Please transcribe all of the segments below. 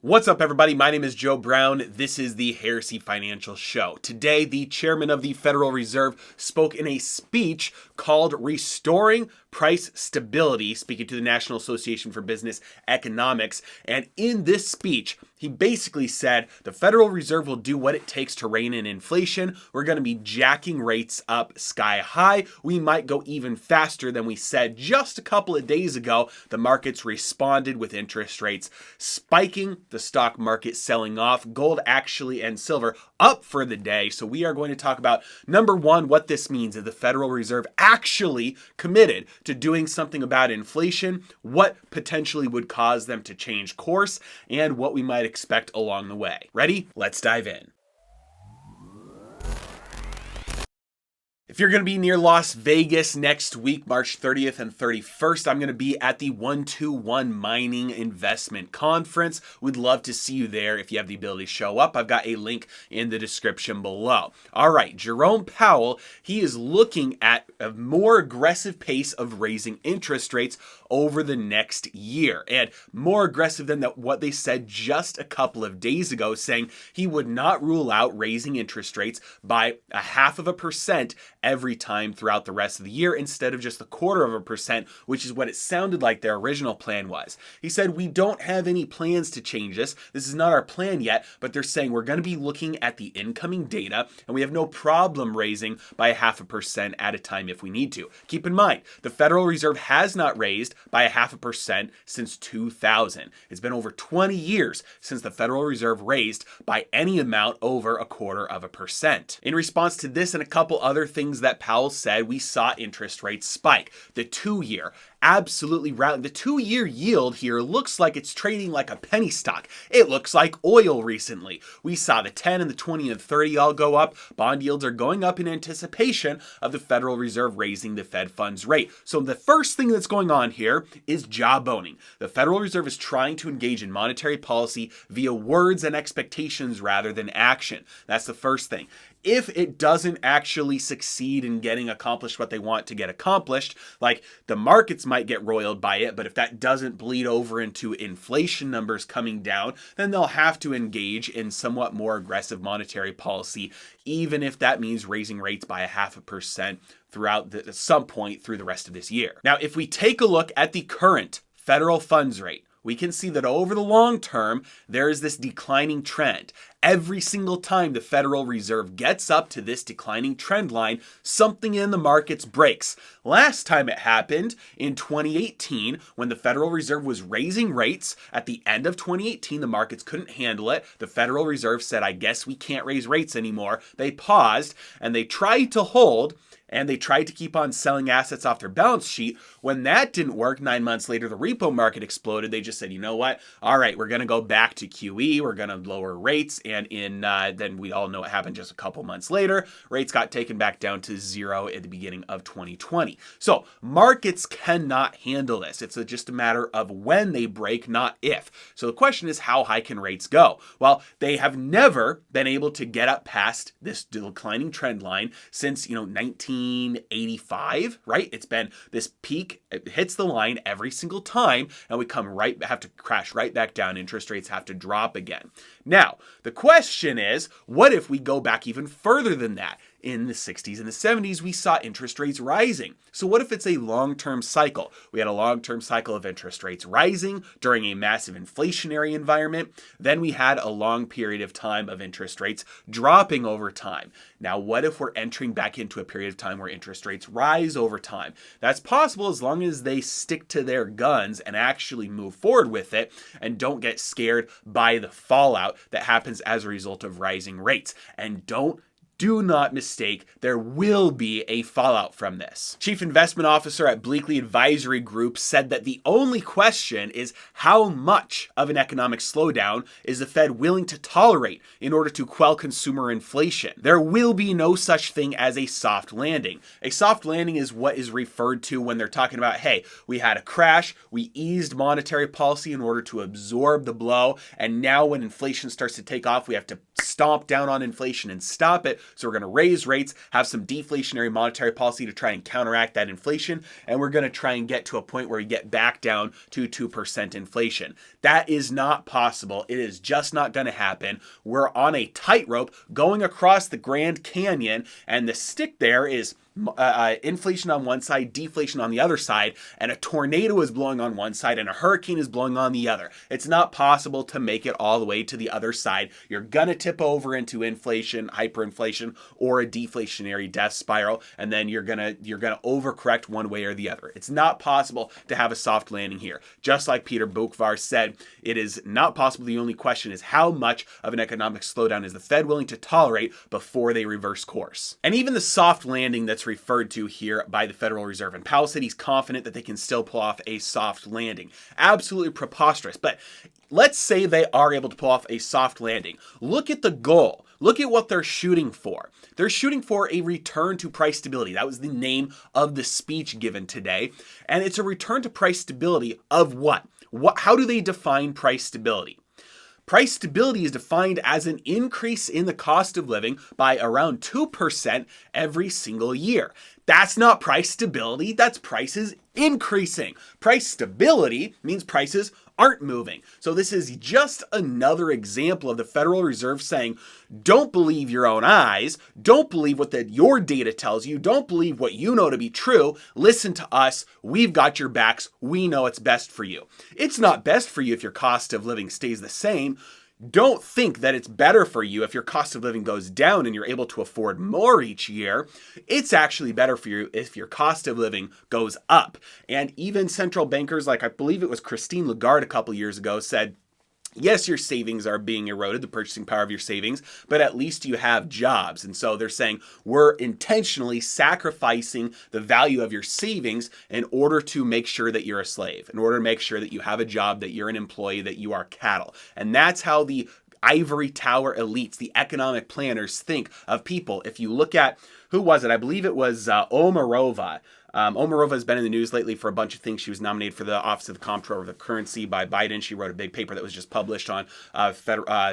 What's up, everybody? My name is Joe Brown. This is the Heresy Financial Show. Today, the chairman of the Federal Reserve spoke in a speech called Restoring Price Stability, speaking to the National Association for Business Economics. And in this speech, he basically said the Federal Reserve will do what it takes to rein in inflation. We're going to be jacking rates up sky high. We might go even faster than we said just a couple of days ago. The markets responded with interest rates spiking, the stock market selling off, gold actually and silver up for the day. So we are going to talk about, number one, what this means. Is the Federal Reserve actually committed to doing something about inflation? What potentially would cause them to change course? And what we might expect along the way. Ready? Let's dive in. If you're going to be near Las Vegas next week, March 30th and 31st, I'm going to be at the 121 Mining Investment Conference. We'd love to see you there if you have the ability to show up. I've got a link in the description below. All right, Jerome Powell, he is looking at a more aggressive pace of raising interest rates over the next year, and more aggressive than what they said just a couple of days ago, saying he would not rule out raising interest rates by 0.5% every time throughout the rest of the year instead of just 0.25%, which is what it sounded like their original plan was. He said, we don't have any plans to change this. This is not our plan yet, but they're saying we're going to be looking at the incoming data and we have no problem raising by 0.5% at a time if we need to. Keep in mind, the Federal Reserve has not raised by 0.5% since 2000. It's been over 20 years since the Federal Reserve raised by any amount over 0.25%. In response to this and a couple other things that Powell said, we saw interest rates spike. The 2-year absolutely rallied. The 2-year yield here looks like it's trading like a penny stock. It looks like oil recently. We saw the 10 and the 20 and 30 all go up. Bond yields are going up in anticipation of the Federal Reserve raising the Fed funds rate. So the first thing that's going on here is jawboning. The Federal Reserve is trying to engage in monetary policy via words and expectations rather than action. That's the first thing. If it doesn't actually succeed in getting accomplished what they want to get accomplished, like the markets might get roiled by it, but if that doesn't bleed over into inflation numbers coming down, then they'll have to engage in somewhat more aggressive monetary policy, even if that means raising rates by 0.5% throughout at some point through the rest of this year. Now, if we take a look at the current federal funds rate, we can see that over the long term, there is this declining trend. Every single time the Federal Reserve gets up to this declining trend line, something in the markets breaks. Last time it happened in 2018, when the Federal Reserve was raising rates. At the end of 2018, the markets couldn't handle it. The Federal Reserve said, I guess we can't raise rates anymore. They paused and they tried to hold, and they tried to keep on selling assets off their balance sheet. When that didn't work, 9 months later, the repo market exploded. They just said, you know what? All right, we're going to go back to QE. We're going to lower rates. And then we all know what happened just a couple months later. Rates got taken back down to zero at the beginning of 2020. So markets cannot handle this. It's just a matter of when they break, not if. So the question is, how high can rates go? Well, they have never been able to get up past this declining trend line since, 1985, right? It's been this peak, it hits the line every single time, and we have to crash right back down. Interest rates have to drop again. Now, the question is, what if we go back even further than that? In the 60s and the 70s, we saw interest rates rising. So what if it's a long-term cycle? We had a long-term cycle of interest rates rising during a massive inflationary environment. Then we had a long period of time of interest rates dropping over time. Now, what if we're entering back into a period of time where interest rates rise over time? That's possible as long as they stick to their guns and actually move forward with it and don't get scared by the fallout that happens as a result of rising rates. And do not mistake, there will be a fallout from this. Chief Investment Officer at Bleakley Advisory Group said that the only question is how much of an economic slowdown is the Fed willing to tolerate in order to quell consumer inflation. There will be no such thing as a soft landing. A soft landing is what is referred to when they're talking about, hey, we had a crash, we eased monetary policy in order to absorb the blow, and now when inflation starts to take off, we have to stomp down on inflation and stop it. So we're going to raise rates, have some deflationary monetary policy to try and counteract that inflation, and we're going to try and get to a point where we get back down to 2% inflation. That is not possible. It is just not going to happen. We're on a tightrope going across the Grand Canyon, and the stick there is inflation on one side, deflation on the other side, and a tornado is blowing on one side and a hurricane is blowing on the other. It's not possible to make it all the way to the other side. You're gonna tip over into inflation, hyperinflation, or a deflationary death spiral, and then you're gonna overcorrect one way or the other. It's not possible to have a soft landing here. Just like Peter Bukvar said, it is not possible. The only question is how much of an economic slowdown is the Fed willing to tolerate before they reverse course. And even the soft landing that's referred to here by the Federal Reserve, and Powell said he's confident that they can still pull off a soft landing. Absolutely preposterous. But let's say they are able to pull off a soft landing. Look at the goal. Look at what they're shooting for. They're shooting for a return to price stability. That was the name of the speech given today. And it's a return to price stability of what? How do they define price stability? Price stability is defined as an increase in the cost of living by around 2% every single year. That's not price stability, that's prices increasing. Price stability means prices aren't moving. So this is just another example of the Federal Reserve saying, don't believe your own eyes, don't believe what your data tells you, don't believe what you know to be true, listen to us, we've got your backs, we know it's best for you. It's not best for you if your cost of living stays the same. Don't think that it's better for you if your cost of living goes down and you're able to afford more each year. It's actually better for you if your cost of living goes up. And even central bankers, like I believe it was Christine Lagarde a couple years ago, said, yes, your savings are being eroded, the purchasing power of your savings, but at least you have jobs. And so they're saying we're intentionally sacrificing the value of your savings in order to make sure that you're a slave, in order to make sure that you have a job, that you're an employee, that you are cattle. And that's how the ivory tower elites, the economic planners, think of people. If you look at, who was it? I believe it was Omarova. Omarova has been in the news lately for a bunch of things. She was nominated for the Office of the Comptroller of the Currency by Biden. She wrote a big paper that was just published on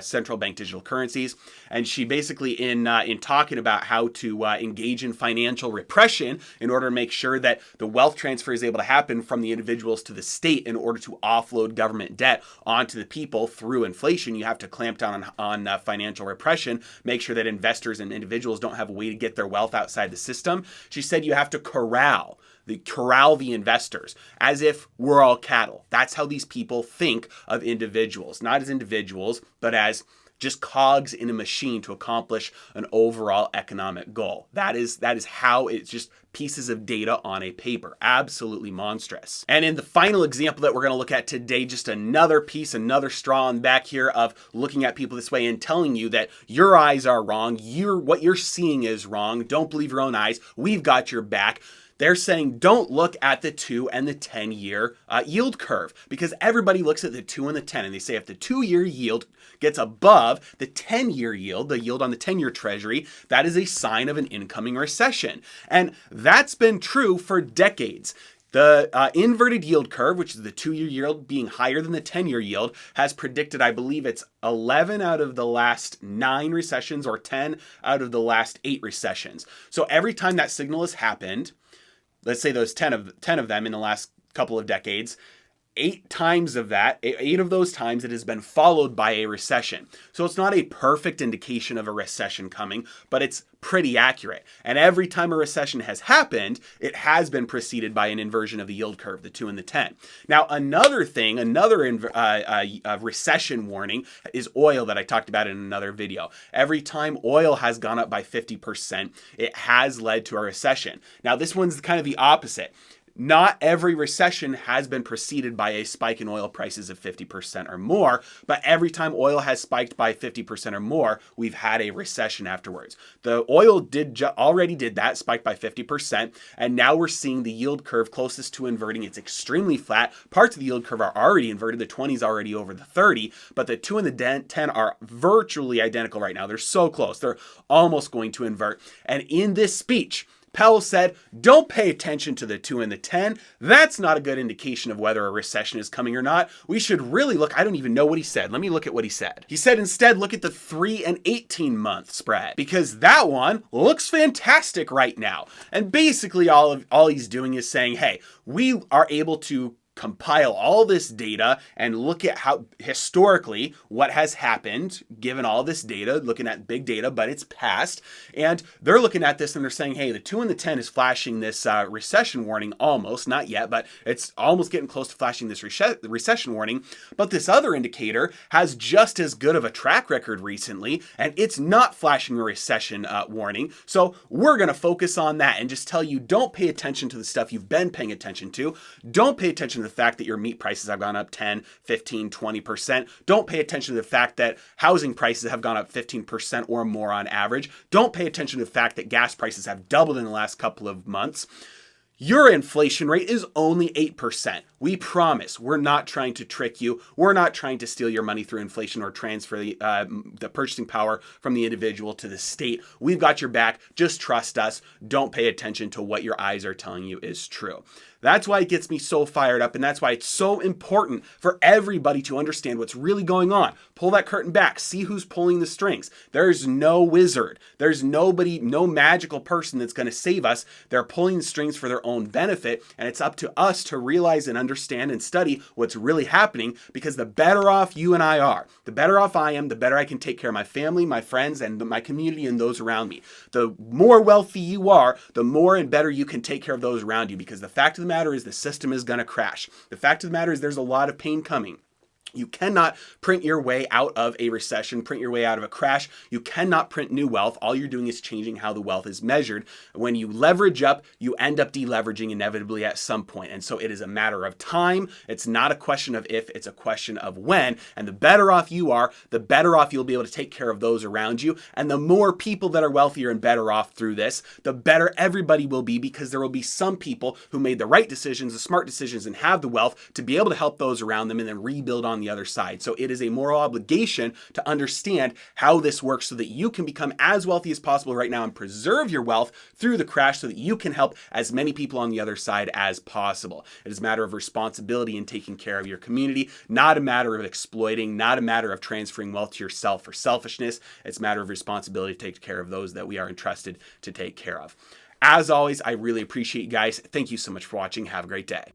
central bank digital currencies. And she basically, in talking about how to engage in financial repression in order to make sure that the wealth transfer is able to happen from the individuals to the state in order to offload government debt onto the people through inflation, you have to clamp down on financial repression, make sure that investors and individuals don't have a way to get their wealth outside the system. She said you have to corral the investors as if we're all cattle. That's how these people think of individuals, not as individuals, but as just cogs in a machine to accomplish an overall economic goal. That is how it's just pieces of data on a paper. Absolutely monstrous. And in the final example that we're going to look at today, just another piece, another straw on the back here of looking at people this way and telling you that your eyes are wrong, what you're seeing is wrong, don't believe your own eyes, we've got your back. They're saying don't look at the 2 and the 10-year yield curve, because everybody looks at the 2 and the 10 and they say if the 2-year yield gets above the 10-year yield, the yield on the 10-year treasury, that is a sign of an incoming recession. And that's been true for decades. The inverted yield curve, which is the 2-year yield being higher than the 10-year yield, has predicted, I believe it's 11 out of the last 9 recessions or 10 out of the last 8 recessions. So every time that signal has happened, let's say those 10 of them in the last couple of decades, 8 of those times it has been followed by a recession. So it's not a perfect indication of a recession coming, but it's pretty accurate. And every time a recession has happened, it has been preceded by an inversion of the yield curve, the 2 and the 10. Now, another recession warning is oil that I talked about in another video. Every time oil has gone up by 50%, it has led to a recession. Now, this one's kind of the opposite. Not every recession has been preceded by a spike in oil prices of 50% or more, but every time oil has spiked by 50% or more, we've had a recession afterwards. The oil already did that, spiked by 50%, and now we're seeing the yield curve closest to inverting. It's extremely flat. Parts of the yield curve are already inverted. The 20 is already over the 30, but the 2 and the 10 are virtually identical right now. They're so close. They're almost going to invert. And in this speech, Powell said, don't pay attention to the 2 and the 10. That's not a good indication of whether a recession is coming or not. We should really look, I don't even know what he said. Let me look at what he said. He said instead, look at the 3 and 18-month spread, because that one looks fantastic right now. And basically all he's doing is saying, hey, we are able to compile all this data and look at how historically what has happened given all this data, looking at big data, but it's past. And they're looking at this and they're saying, hey, the 2 and the 10 is flashing this recession warning almost, not yet, but it's almost getting close to flashing this recession warning. But this other indicator has just as good of a track record recently, and it's not flashing a recession warning. So we're going to focus on that and just tell you, don't pay attention to the stuff you've been paying attention to. Don't pay attention to the fact that your meat prices have gone up 10, 15, 20%. Don't pay attention to the fact that housing prices have gone up 15% or more on average. Don't pay attention to the fact that gas prices have doubled in the last couple of months. Your inflation rate is only 8%. We promise we're not trying to trick you. We're not trying to steal your money through inflation or transfer the purchasing power from the individual to the state. We've got your back. Just trust us. Don't pay attention to what your eyes are telling you is true. That's why it gets me so fired up, and that's why it's so important for everybody to understand what's really going on. Pull that curtain back. See who's pulling the strings. There's no wizard. There's nobody, no magical person that's going to save us. They're pulling the strings for their own benefit, and it's up to us to realize and understand and study what's really happening, because the better off you and I are, the better off I am, the better I can take care of my family, my friends, and my community and those around me. The more wealthy you are, the more and better you can take care of those around you, because the fact of the matter is the system is going to crash. The fact of the matter is there's a lot of pain coming. You cannot print your way out of a recession, print your way out of a crash. You cannot print new wealth. All you're doing is changing how the wealth is measured. When you leverage up, you end up deleveraging inevitably at some point. And so it is a matter of time. It's not a question of if, it's a question of when. And the better off you are, the better off you'll be able to take care of those around you. And the more people that are wealthier and better off through this, the better everybody will be, because there will be some people who made the right decisions, the smart decisions, and have the wealth to be able to help those around them and then rebuild on the other side. So it is a moral obligation to understand how this works so that you can become as wealthy as possible right now and preserve your wealth through the crash so that you can help as many people on the other side as possible. It is a matter of responsibility and taking care of your community, not a matter of exploiting, not a matter of transferring wealth to yourself for selfishness. It's a matter of responsibility to take care of those that we are entrusted to take care of. As always, I really appreciate you guys. Thank you so much for watching. Have a great day.